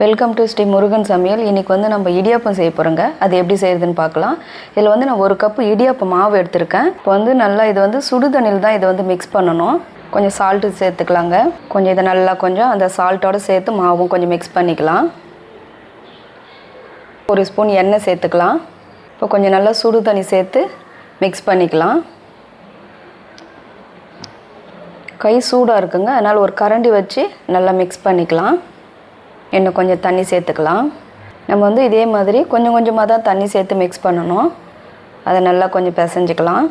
Welcome to Sri Murugan சமையல். இன்றைக்கி வந்து நம்ம இடியாப்பம் செய்ய போகிறோங்க. அது எப்படி செய்கிறதுன்னு பார்க்கலாம். இதில் வந்து நான் 1 கப்பு இடியாப்பம் மாவு எடுத்திருக்கேன். இப்போ வந்து நல்லா இது வந்து சுடு தண்ணியில் தான் இதை வந்து மிக்ஸ் பண்ணணும். கொஞ்சம் சால்ட்டு சேர்த்துக்கலாங்க. கொஞ்சம் இதை நல்லா கொஞ்சம் அந்த சால்ட்டோடு சேர்த்து மாவும் கொஞ்சம் மிக்ஸ் பண்ணிக்கலாம். 1 ஸ்பூன் எண்ணெய் சேர்த்துக்கலாம். இப்போ கொஞ்சம் நல்லா சுடு தண்ணி சேர்த்து மிக்ஸ் பண்ணிக்கலாம். கை சூடாக இருக்குங்க, அதனால் ஒரு கரண்டி வச்சு நல்லா மிக்ஸ் பண்ணிக்கலாம். இன்னும் கொஞ்சம் தண்ணி சேர்த்துக்கலாம். நம்ம வந்து இதே மாதிரி கொஞ்சம் கொஞ்சமாக தான் தண்ணி சேர்த்து மிக்ஸ் பண்ணணும். அதை நல்லா கொஞ்சம் பிசைஞ்சிக்கலாம்.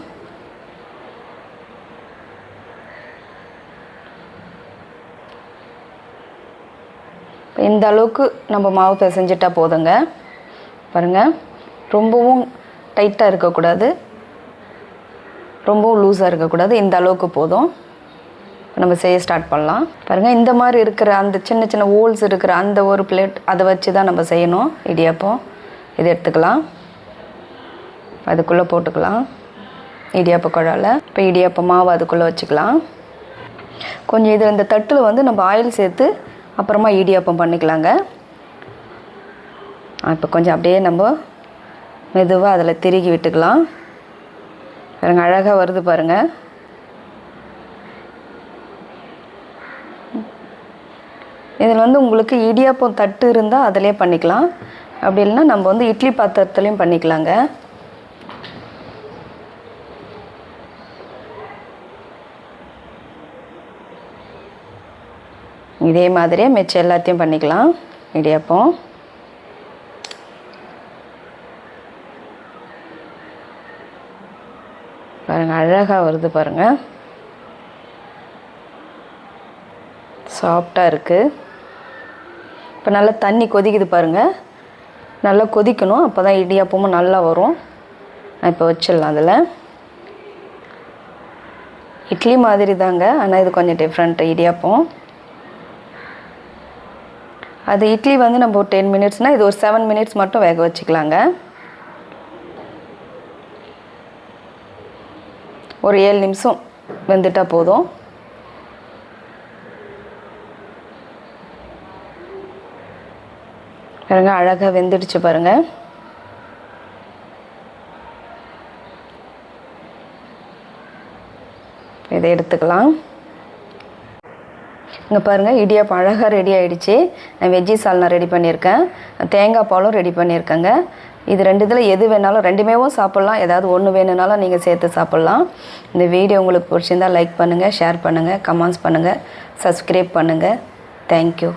இந்த அளவுக்கு நம்ம மாவு பிசைஞ்சிட்டா போதுங்க. பாருங்கள், ரொம்பவும் டைட்டாக இருக்கக்கூடாது, ரொம்பவும் லூஸாக இருக்கக்கூடாது. இந்த அளவுக்கு போதும். நம்ம செய்ய ஸ்டார்ட் பண்ணலாம். பாருங்கள், இந்த மாதிரி இருக்கிற அந்த சின்ன சின்ன ஹோல்ஸ் இருக்கிற அந்த ஒரு பிளேட் அதை வச்சு தான் நம்ம செய்யணும் இடியாப்பம். இதை எடுத்துக்கலாம், அதுக்குள்ளே போட்டுக்கலாம் இடியாப்ப குழாயில். இப்போ இடியாப்ப மாவு அதுக்குள்ளே வச்சுக்கலாம். கொஞ்சம் இது இந்த தட்டில் வந்து நம்ம ஆயில் சேர்த்து அப்புறமா இடியாப்பம் பண்ணிக்கலாங்க. இப்போ கொஞ்சம் அப்படியே நம்ம மெதுவாக அதில் திருகி விட்டுக்கலாம். பாருங்கள், அழகாக வருது பாருங்கள். இதில் வந்து உங்களுக்கு இடியாப்பம் தட்டு இருந்தால் அதிலே பண்ணிக்கலாம். அப்படி இல்லைன்னா நம்ம வந்து இட்லி பாத்திரத்துலேயும் பண்ணிக்கலாங்க. இதே மாதிரியே மிச்சம் எல்லாத்தையும் பண்ணிக்கலாம் இடியாப்பம். பாருங்கள், அழகாக வருது பாருங்கள், சாஃப்டாக இருக்குது. இப்போ நல்லா தண்ணி கொதிக்குது பாருங்கள், நல்லா கொதிக்கணும், அப்போ தான் இடியாப்பமும் நல்லா வரும். இப்போ வச்சிடலாம். அதில் இட்லி மாதிரி தாங்க, ஆனால் இது கொஞ்சம் டிஃப்ரெண்ட் இடியாப்பம். அது இட்லி வந்து நம்ம ஒரு 10 மினிட்ஸ்னால் இது ஒரு 7 மினிட்ஸ் மட்டும் வேக வச்சுக்கலாங்க. ஒரு 7 நிமிஷம் வெந்துட்டால் போதும். பாருங்கள், அழகாக வெந்துடுச்சு பாருங்கள். இதை எடுத்துக்கலாம். இங்கே பாருங்கள், இடியாப்பம் அழகாக ரெடி ஆகிடுச்சு. நான் வெஜ்ஜி சால்னா ரெடி பண்ணியிருக்கேன், தேங்காய் பாலும் ரெடி பண்ணியிருக்கேங்க. இது 2 இதில் எது வேணாலும் 2மேவும் சாப்பிட்லாம். ஏதாவது ஒன்று வேணுனாலும் நீங்கள் சேர்த்து சாப்பிட்லாம். இந்த வீடியோ உங்களுக்கு பிடிச்சிருந்தால் லைக் பண்ணுங்கள், ஷேர் பண்ணுங்கள், கமெண்ட்ஸ் பண்ணுங்கள், சப்ஸ்கிரைப் பண்ணுங்கள். தேங்க்யூ.